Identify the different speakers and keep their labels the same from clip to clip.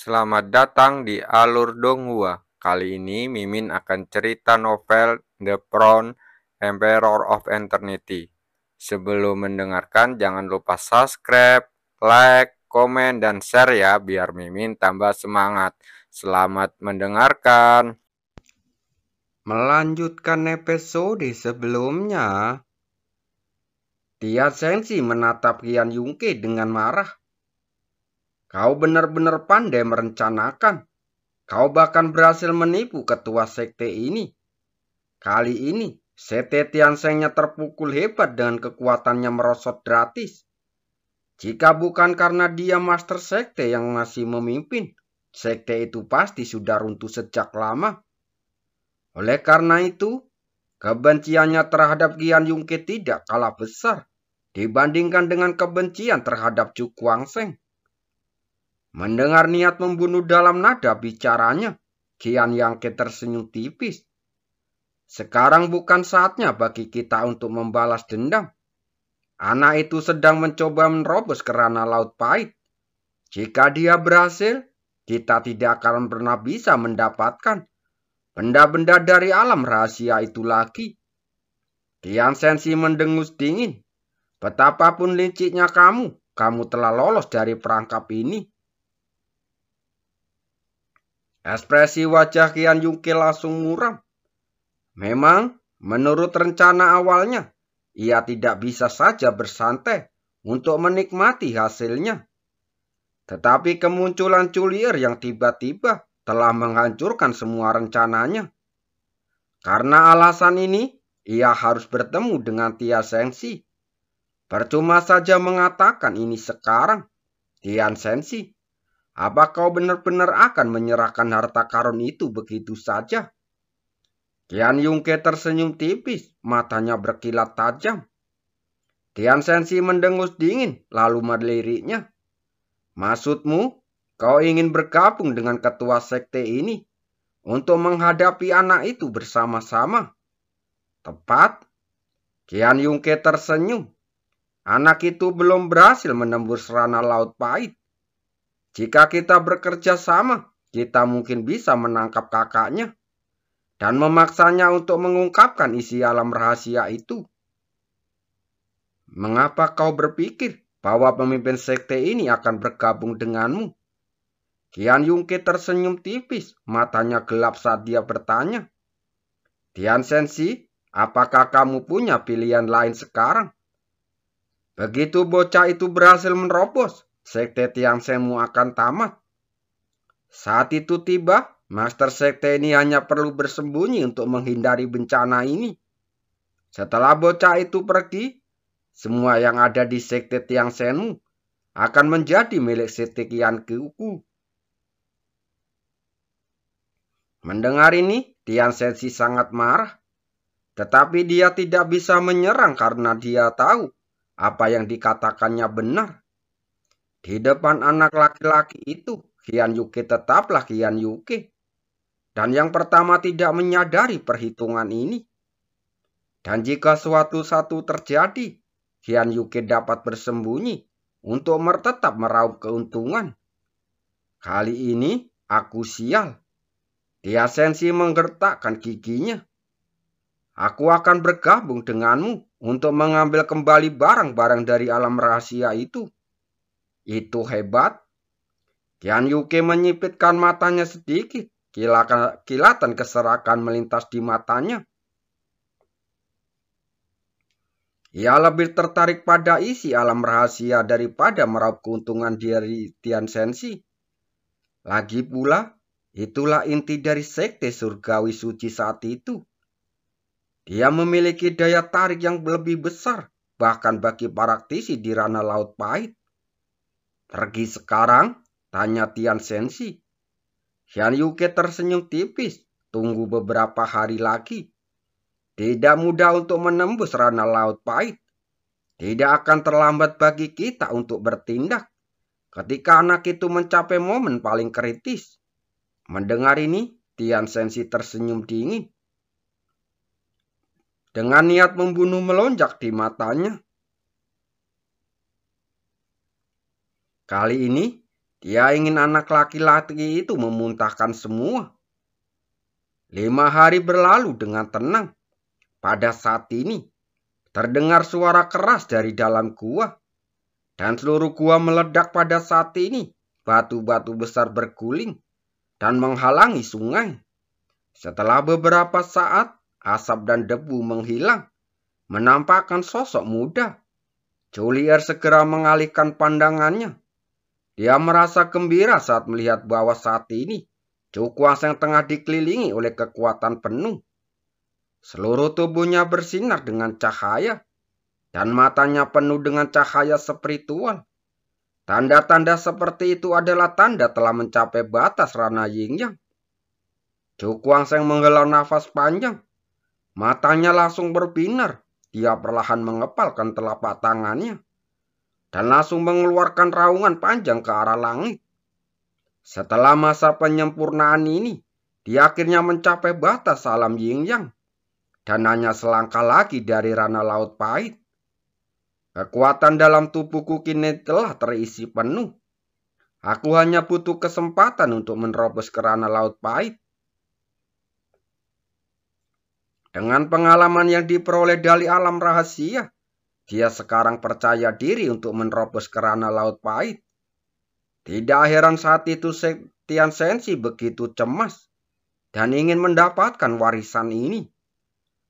Speaker 1: Selamat datang di Alur Donghua. Kali ini Mimin akan cerita novel The Crown, Emperor of Eternity. Sebelum mendengarkan, jangan lupa subscribe, like, komen, dan share ya, biar Mimin tambah semangat. Selamat mendengarkan.
Speaker 2: Melanjutkan episode sebelumnya, Tia Sensi menatap Kian Yungke dengan marah. Kau benar-benar pandai merencanakan. Kau bahkan berhasil menipu ketua sekte ini. Kali ini, Sekte Tianshengnya terpukul hebat dengan kekuatannya merosot gratis. Jika bukan karena dia master sekte yang masih memimpin, sekte itu pasti sudah runtuh sejak lama. Oleh karena itu, kebenciannya terhadap Gian Yungke tidak kalah besar dibandingkan dengan kebencian terhadap Chu Guangsheng. Mendengar niat membunuh dalam nada bicaranya, Gian Yungke tersenyum tipis. Sekarang bukan saatnya bagi kita untuk membalas dendam. Anak itu sedang mencoba menerobos ke ranah Laut Pahit. Jika dia berhasil, kita tidak akan pernah bisa mendapatkan benda-benda dari alam rahasia itu lagi. Tian Sensi mendengus dingin. Betapapun liciknya kamu telah lolos dari perangkap ini. Ekspresi wajah Kian Yungke langsung muram. Memang, menurut rencana awalnya, ia tidak bisa saja bersantai untuk menikmati hasilnya. Tetapi kemunculan Culier yang tiba-tiba telah menghancurkan semua rencananya. Karena alasan ini, ia harus bertemu dengan Tia Sensi. Percuma saja mengatakan ini sekarang. Tian Sensi, apa kau benar-benar akan menyerahkan harta karun itu begitu saja? Tian Yungke tersenyum tipis, matanya berkilat tajam. Tian Sensi mendengus dingin, lalu meliriknya. Maksudmu, kau ingin bergabung dengan ketua sekte ini untuk menghadapi anak itu bersama-sama? Tepat. Tian Yungke tersenyum. Anak itu belum berhasil menembus ranah Laut Pahit. Jika kita bekerja sama, kita mungkin bisa menangkap kakaknya dan memaksanya untuk mengungkapkan isi alam rahasia itu. Mengapa kau berpikir bahwa pemimpin sekte ini akan bergabung denganmu? Kian Yungke tersenyum tipis, matanya gelap saat dia bertanya. Tian Sensi, apakah kamu punya pilihan lain sekarang? Begitu bocah itu berhasil menerobos, sekte Tianshengmu akan tamat. Saat itu tiba, Master Sekte ini hanya perlu bersembunyi untuk menghindari bencana ini. Setelah bocah itu pergi, semua yang ada di Sekte Tianshengmu akan menjadi milik Sekte Qianqiu. Mendengar ini, Tian Sensi sangat marah. Tetapi dia tidak bisa menyerang karena dia tahu apa yang dikatakannya benar. Di depan anak laki-laki itu, Kian Yuki tetaplah Kian Yuki. Dan yang pertama tidak menyadari perhitungan ini. Dan jika suatu satu terjadi, Kian Yuki dapat bersembunyi untuk tetap meraup keuntungan. Kali ini aku sial. Dia Sensi menggertakkan giginya. Aku akan bergabung denganmu untuk mengambil kembali barang-barang dari alam rahasia itu. Itu hebat. Tian Yuke menyipitkan matanya sedikit. Kilatan keserakan melintas di matanya. Ia lebih tertarik pada isi alam rahasia daripada meraup keuntungan dari Tian Sensi. Lagi pula, itulah inti dari sekte surgawi suci saat itu. Dia memiliki daya tarik yang lebih besar, bahkan bagi praktisi di ranah Laut Pahit. Pergi sekarang, tanya Tian Sensi. Xian Yuke tersenyum tipis, tunggu beberapa hari lagi. Tidak mudah untuk menembus ranah Laut Pahit. Tidak akan terlambat bagi kita untuk bertindak ketika anak itu mencapai momen paling kritis. Mendengar ini, Tian Sensi tersenyum dingin. Dengan niat membunuh melonjak di matanya. Kali ini, Dia ingin anak laki-laki itu memuntahkan semua. 5 hari berlalu dengan tenang. Pada saat ini, terdengar suara keras dari dalam gua. Dan seluruh gua meledak pada saat ini. Batu-batu besar berguling dan menghalangi sungai. Setelah beberapa saat, asap dan debu menghilang, menampakkan sosok muda. Julier segera mengalihkan pandangannya. Dia merasa gembira saat melihat bahwa saat ini Cukuaseng tengah dikelilingi oleh kekuatan penuh. Seluruh tubuhnya bersinar dengan cahaya, dan matanya penuh dengan cahaya spiritual. Tanda-tanda seperti itu adalah tanda telah mencapai batas Rana Yin-Yang. Cukuaseng menghela nafas panjang. Matanya langsung berbinar. Dia perlahan mengepalkan telapak tangannya dan langsung mengeluarkan raungan panjang ke arah langit. Setelah masa penyempurnaan ini, dia akhirnya mencapai batas alam Yin-Yang dan hanya selangkah lagi dari Rana Laut Pahit. Kekuatan dalam tubuhku kini telah terisi penuh. Aku hanya butuh kesempatan untuk menerobos ke Rana Laut Pahit. Dengan pengalaman yang diperoleh dari alam rahasia, dia sekarang percaya diri untuk menerobos ke Rana Laut Pahit. Tidak heran saat itu Tian Sensi begitu cemas dan ingin mendapatkan warisan ini.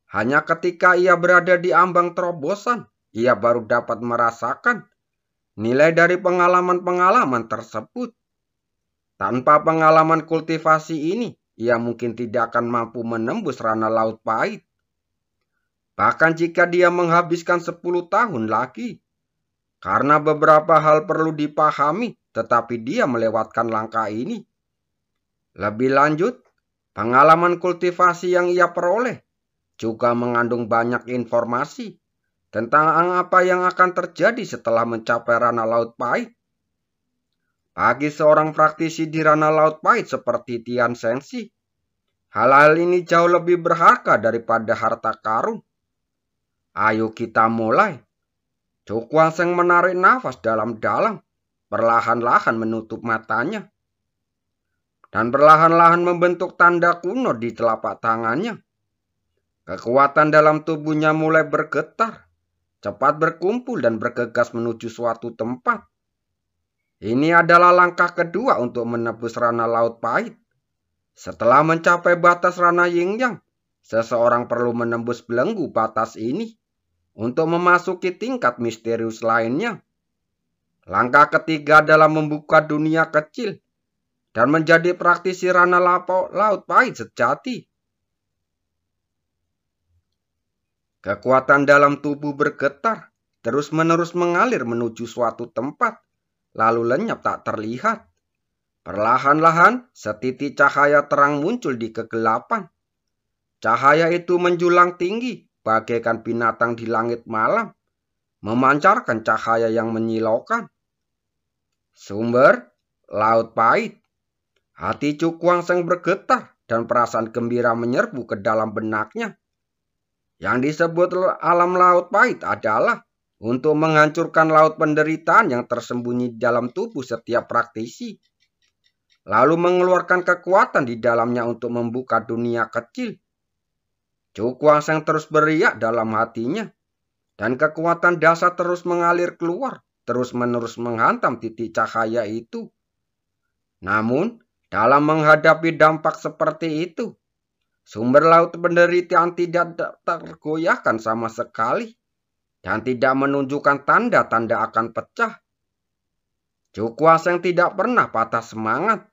Speaker 2: Hanya ketika ia berada di ambang terobosan, ia baru dapat merasakan nilai dari pengalaman-pengalaman tersebut. Tanpa pengalaman kultivasi ini, ia mungkin tidak akan mampu menembus Rana Laut Pahit. Bahkan jika dia menghabiskan 10 tahun lagi. Karena beberapa hal perlu dipahami, tetapi dia melewatkan langkah ini. Lebih lanjut, pengalaman kultivasi yang ia peroleh juga mengandung banyak informasi tentang apa yang akan terjadi setelah mencapai Rana Laut Pahit. Bagi seorang praktisi di Rana Laut Pahit seperti Tian Sensi, hal-hal ini jauh lebih berharga daripada harta karun. Ayo kita mulai. Cukuaseng menarik nafas dalam-dalam, perlahan-lahan menutup matanya, dan perlahan-lahan membentuk tanda kuno di telapak tangannya. Kekuatan dalam tubuhnya mulai bergetar, cepat berkumpul dan bergegas menuju suatu tempat. Ini adalah langkah kedua untuk menebus Rana Laut Pahit. Setelah mencapai batas Rana Yin-Yang, seseorang perlu menembus belenggu batas ini untuk memasuki tingkat misterius lainnya. Langkah ketiga adalah membuka dunia kecil dan menjadi praktisi Rana Laut Pahit sejati. Kekuatan dalam tubuh bergetar, terus-menerus mengalir menuju suatu tempat, lalu lenyap tak terlihat. Perlahan-lahan, setitik cahaya terang muncul di kegelapan. Cahaya itu menjulang tinggi, bagaikan binatang di langit malam, memancarkan cahaya yang menyilaukan. Sumber Laut Pahit. Hati Cukuaseng bergetar dan perasaan gembira menyerbu ke dalam benaknya. Yang disebut alam Laut Pahit adalah untuk menghancurkan laut penderitaan yang tersembunyi di dalam tubuh setiap praktisi, lalu mengeluarkan kekuatan di dalamnya untuk membuka dunia kecil. Cukuaseng terus beriak dalam hatinya, dan kekuatan dasar terus mengalir keluar, terus-menerus menghantam titik cahaya itu. Namun, dalam menghadapi dampak seperti itu, sumber laut penderitaan tidak tergoyahkan sama sekali, dan tidak menunjukkan tanda-tanda akan pecah. Cukuaseng tidak pernah patah semangat,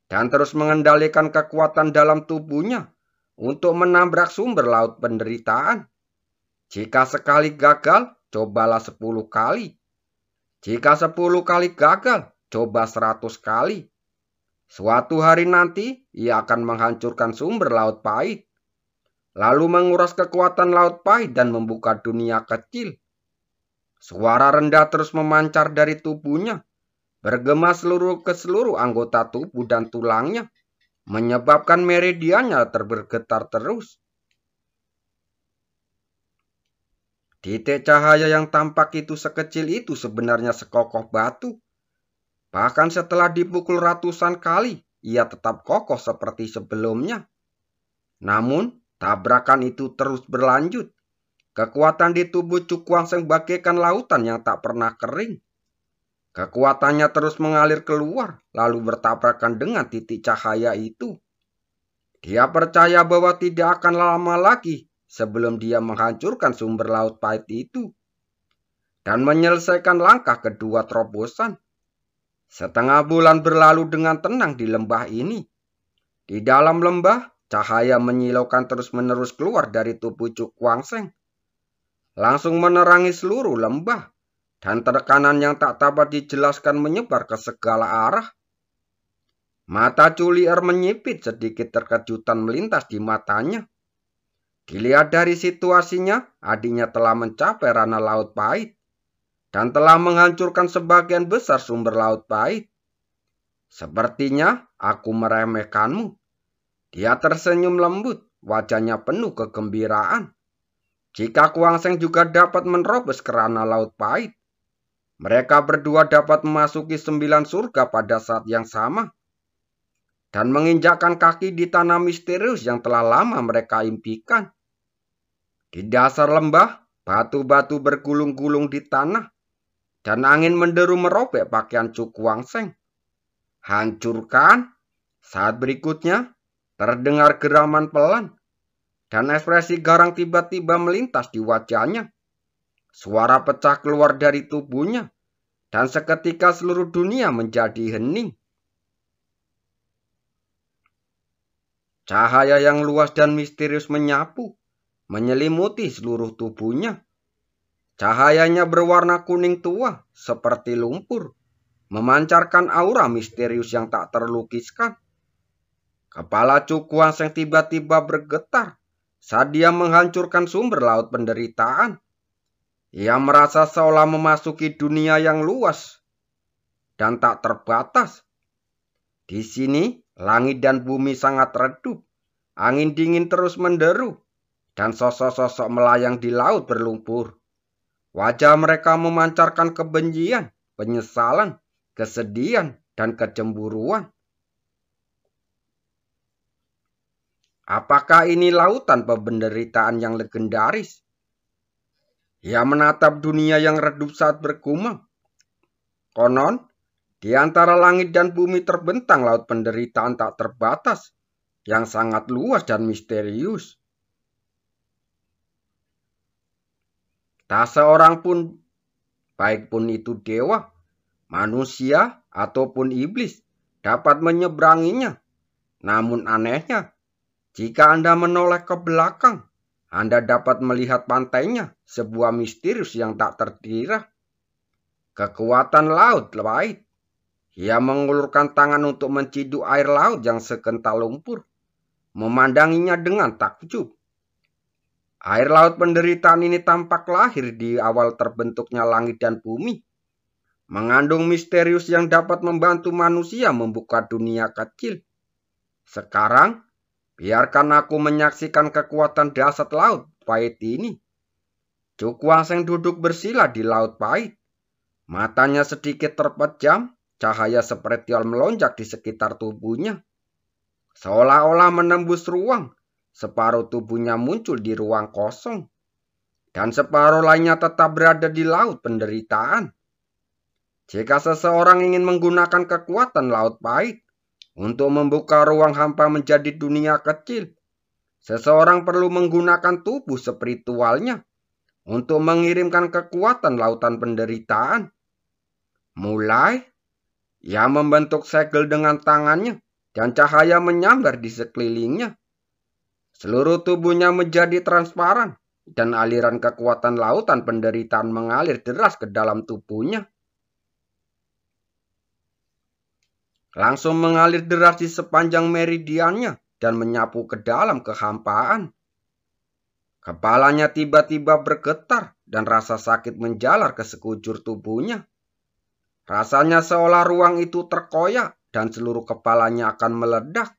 Speaker 2: dan terus mengendalikan kekuatan dalam tubuhnya untuk menabrak sumber laut penderitaan. Jika sekali gagal, cobalah 10 kali. Jika 10 kali gagal, coba 100 kali. Suatu hari nanti, ia akan menghancurkan sumber Laut Pahit, lalu menguras kekuatan Laut Pahit dan membuka dunia kecil. Suara rendah terus memancar dari tubuhnya, bergema ke seluruh anggota tubuh dan tulangnya, menyebabkan meridiannya bergetar terus. Titik cahaya yang tampak itu sekecil itu sebenarnya sekokoh batu. Bahkan setelah dipukul ratusan kali, ia tetap kokoh seperti sebelumnya. Namun, tabrakan itu terus berlanjut. Kekuatan di tubuh Cukuangseng bagaikan lautan yang tak pernah kering. Kekuatannya terus mengalir keluar, lalu bertabrakan dengan titik cahaya itu. Dia percaya bahwa tidak akan lama lagi sebelum dia menghancurkan sumber laut pahit itu dan menyelesaikan langkah kedua terobosan. Setengah bulan berlalu dengan tenang di lembah ini. Di dalam lembah, cahaya menyilaukan terus-menerus keluar dari tubuh Cukuangseng, langsung menerangi seluruh lembah, dan tekanan yang tak dapat dijelaskan menyebar ke segala arah. Mata Culier menyipit, sedikit terkejutan melintas di matanya. Dilihat dari situasinya, adiknya telah mencapai ranah laut pahit dan telah menghancurkan sebagian besar sumber laut pahit. Sepertinya aku meremehkanmu. Dia tersenyum lembut, wajahnya penuh kegembiraan. Jika Kuangseng juga dapat menerobos ke ranah laut pahit, mereka berdua dapat memasuki 9 surga pada saat yang sama dan menginjakkan kaki di tanah misterius yang telah lama mereka impikan. Di dasar lembah, batu-batu bergulung-gulung di tanah, dan angin menderu merobek pakaian Cukuangseng. Hancurkan. Saat berikutnya, terdengar geraman pelan, dan ekspresi garang tiba-tiba melintas di wajahnya. Suara pecah keluar dari tubuhnya, dan seketika seluruh dunia menjadi hening. Cahaya yang luas dan misterius menyapu, menyelimuti seluruh tubuhnya. Cahayanya berwarna kuning tua, seperti lumpur, memancarkan aura misterius yang tak terlukiskan. Kepala Cukuangseng tiba-tiba bergetar saat dia menghancurkan sumber laut penderitaan. Ia merasa seolah memasuki dunia yang luas dan tak terbatas. Di sini, langit dan bumi sangat redup, angin dingin terus menderu, dan sosok-sosok melayang di laut berlumpur. Wajah mereka memancarkan kebencian, penyesalan, kesedihan, dan kecemburuan. Apakah ini lautan penderitaan yang legendaris? Ia menatap dunia yang redup saat bergumam. Konon, di antara langit dan bumi terbentang laut penderitaan tak terbatas, yang sangat luas dan misterius. Tak seorang pun, baik pun itu dewa, manusia, ataupun iblis, dapat menyeberanginya. Namun anehnya, jika Anda menoleh ke belakang, Anda dapat melihat pantainya, sebuah misterius yang tak terkira. Kekuatan laut pahit. Ia mengulurkan tangan untuk menciduk air laut yang sekental lumpur, memandanginya dengan takjub. Air laut penderitaan ini tampak lahir di awal terbentuknya langit dan bumi, mengandung misterius yang dapat membantu manusia membuka dunia kecil. Sekarang, biarkan aku menyaksikan kekuatan dahsyat laut pahit ini. Cukuangseng duduk bersila di laut pahit. Matanya sedikit terpejam, cahaya spiritual melonjak di sekitar tubuhnya. Seolah-olah menembus ruang, separuh tubuhnya muncul di ruang kosong, dan separuh lainnya tetap berada di laut penderitaan. Jika seseorang ingin menggunakan kekuatan laut pahit untuk membuka ruang hampa menjadi dunia kecil, seseorang perlu menggunakan tubuh spiritualnya untuk mengirimkan kekuatan lautan penderitaan. Mulai, ia membentuk segel dengan tangannya dan cahaya menyambar di sekelilingnya. Seluruh tubuhnya menjadi transparan dan aliran kekuatan lautan penderitaan mengalir deras ke dalam tubuhnya. Langsung mengalir deras di sepanjang meridiannya dan menyapu ke dalam kehampaan. Kepalanya tiba-tiba bergetar dan rasa sakit menjalar ke sekujur tubuhnya. Rasanya seolah ruang itu terkoyak dan seluruh kepalanya akan meledak.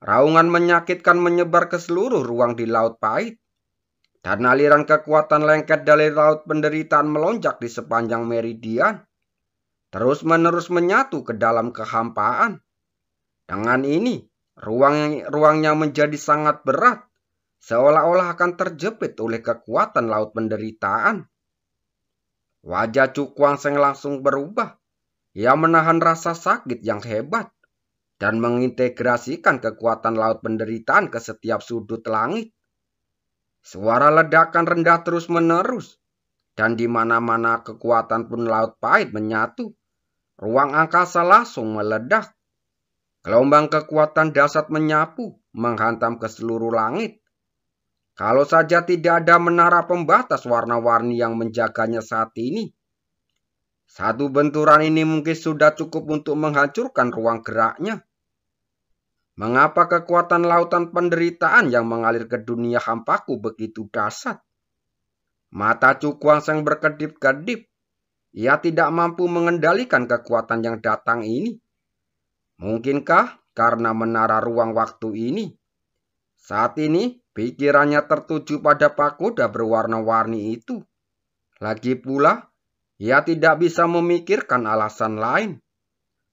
Speaker 2: Raungan menyakitkan menyebar ke seluruh ruang di laut pahit, dan aliran kekuatan lengket dari laut penderitaan melonjak di sepanjang meridian. terus-menerus menyatu ke dalam kehampaan. Dengan ini, ruangnya menjadi sangat berat, seolah-olah akan terjepit oleh kekuatan laut penderitaan. Wajah Cukuang Seng langsung berubah. Ia menahan rasa sakit yang hebat dan mengintegrasikan kekuatan laut penderitaan ke setiap sudut langit. Suara ledakan rendah terus-menerus, dan di mana-mana kekuatan pun laut pahit menyatu. Ruang angkasa langsung meledak. Gelombang kekuatan dahsyat menyapu, menghantam ke seluruh langit. Kalau saja tidak ada menara pembatas warna-warni yang menjaganya saat ini, satu benturan ini mungkin sudah cukup untuk menghancurkan ruang geraknya. Mengapa kekuatan lautan penderitaan yang mengalir ke dunia hampaku begitu dahsyat? Mata Cukuang Seng berkedip-kedip. Ia tidak mampu mengendalikan kekuatan yang datang ini. Mungkinkah karena menara ruang waktu ini? Saat ini pikirannya tertuju pada pagoda berwarna-warni itu. Lagi pula, ia tidak bisa memikirkan alasan lain.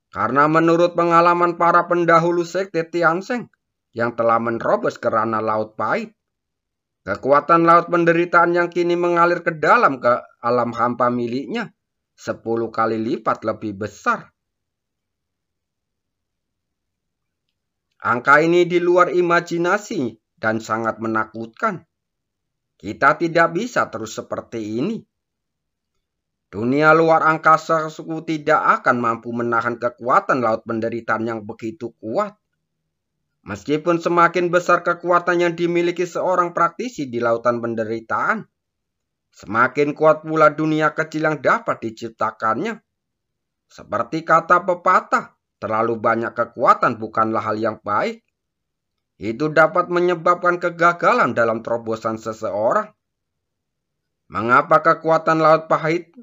Speaker 2: Karena menurut pengalaman para pendahulu sekte Tiansheng yang telah menerobos ke ranah laut pahit, kekuatan laut penderitaan yang kini mengalir ke dalam ke alam hampa miliknya 10 kali lipat lebih besar. Angka ini di luar imajinasi dan sangat menakutkan. Kita tidak bisa terus seperti ini. Dunia luar angkasa tidak akan mampu menahan kekuatan laut penderitaan yang begitu kuat. Meskipun semakin besar kekuatan yang dimiliki seorang praktisi di lautan penderitaan, semakin kuat pula dunia kecil yang dapat diciptakannya. Seperti kata pepatah, terlalu banyak kekuatan bukanlah hal yang baik. Itu dapat menyebabkan kegagalan dalam terobosan seseorang. Mengapa kekuatan laut pahit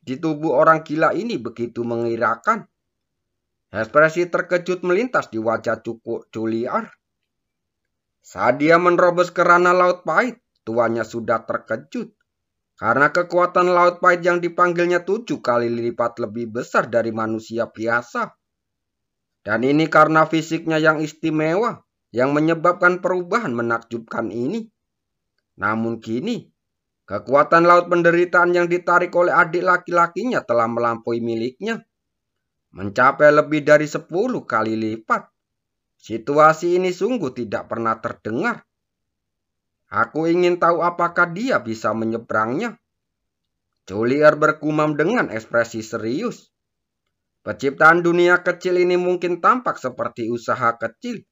Speaker 2: di tubuh orang gila ini begitu mengirakan? Ekspresi terkejut melintas di wajah Culiar. Saat dia menerobos ke ranah laut pahit, tuannya sudah terkejut. Karena kekuatan laut pahit yang dipanggilnya 7 kali lipat lebih besar dari manusia biasa. Dan ini karena fisiknya yang istimewa, yang menyebabkan perubahan menakjubkan ini. Namun kini, kekuatan laut penderitaan yang ditarik oleh adik laki-lakinya telah melampaui miliknya. Mencapai lebih dari 10 kali lipat. Situasi ini sungguh tidak pernah terdengar. Aku ingin tahu apakah dia bisa menyeberangnya. Culiar bergumam dengan ekspresi serius. Penciptaan dunia kecil ini mungkin tampak seperti usaha kecil.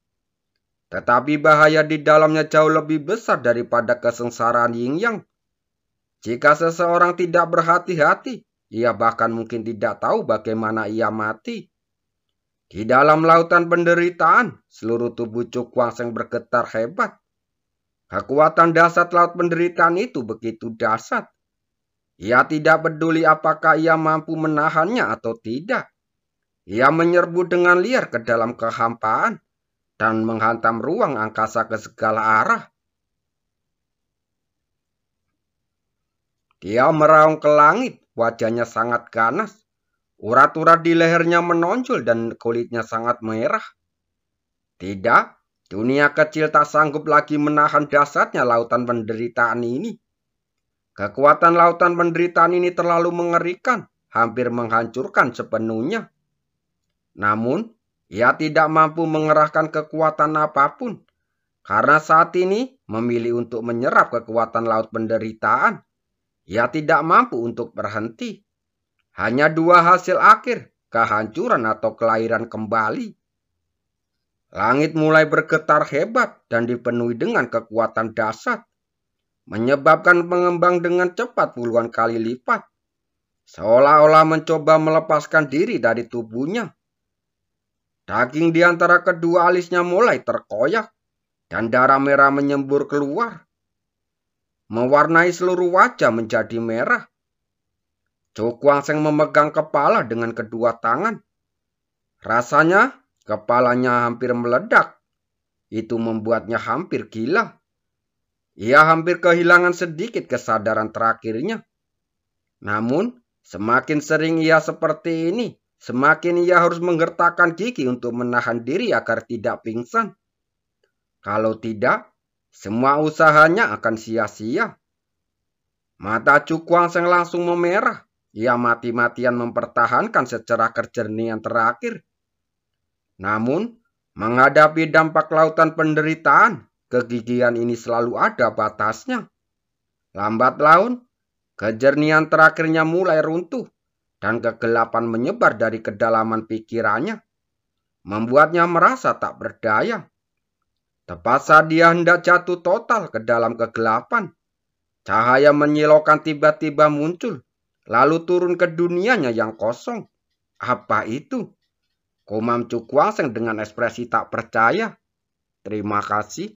Speaker 2: Tetapi bahaya di dalamnya jauh lebih besar daripada kesengsaraan Yin Yang. Jika seseorang tidak berhati-hati, ia bahkan mungkin tidak tahu bagaimana ia mati. Di dalam lautan penderitaan, seluruh tubuh Cukuang Seng bergetar hebat. Kekuatan dahsyat laut penderitaan itu begitu dahsyat. Ia tidak peduli apakah ia mampu menahannya atau tidak. Ia menyerbu dengan liar ke dalam kehampaan dan menghantam ruang angkasa ke segala arah. Dia meraung ke langit, wajahnya sangat ganas. Urat-urat di lehernya menonjol dan kulitnya sangat merah. Tidak, dunia kecil tak sanggup lagi menahan dahsyatnya lautan penderitaan ini. Kekuatan lautan penderitaan ini terlalu mengerikan, hampir menghancurkan sepenuhnya. Namun, ia tidak mampu mengerahkan kekuatan apapun, karena saat ini memilih untuk menyerap kekuatan laut penderitaan. Ia tidak mampu untuk berhenti. Hanya 2 hasil akhir, kehancuran atau kelahiran kembali. Langit mulai bergetar hebat dan dipenuhi dengan kekuatan dahsyat, menyebabkan pengembang dengan cepat puluhan kali lipat, seolah-olah mencoba melepaskan diri dari tubuhnya. Daging di antara kedua alisnya mulai terkoyak, dan darah merah menyembur keluar, mewarnai seluruh wajah menjadi merah. Cukuang Seng memegang kepala dengan kedua tangan. Rasanya kepalanya hampir meledak. Itu membuatnya hampir gila. Ia hampir kehilangan sedikit kesadaran terakhirnya. Namun, semakin sering ia seperti ini, semakin ia harus menggertakkan gigi untuk menahan diri agar tidak pingsan. Kalau tidak, semua usahanya akan sia-sia. Mata Chu Guangsheng langsung memerah. Ia mati-matian mempertahankan secara kejernihan terakhir. Namun, menghadapi dampak lautan penderitaan, kegigihan ini selalu ada batasnya. Lambat laun, kejernihan terakhirnya mulai runtuh dan kegelapan menyebar dari kedalaman pikirannya, membuatnya merasa tak berdaya. Tepat saat dia hendak jatuh total ke dalam kegelapan, cahaya menyilaukan tiba-tiba muncul, lalu turun ke dunianya yang kosong. Apa itu? Komam Chu Guangsheng dengan ekspresi tak percaya. Terima kasih.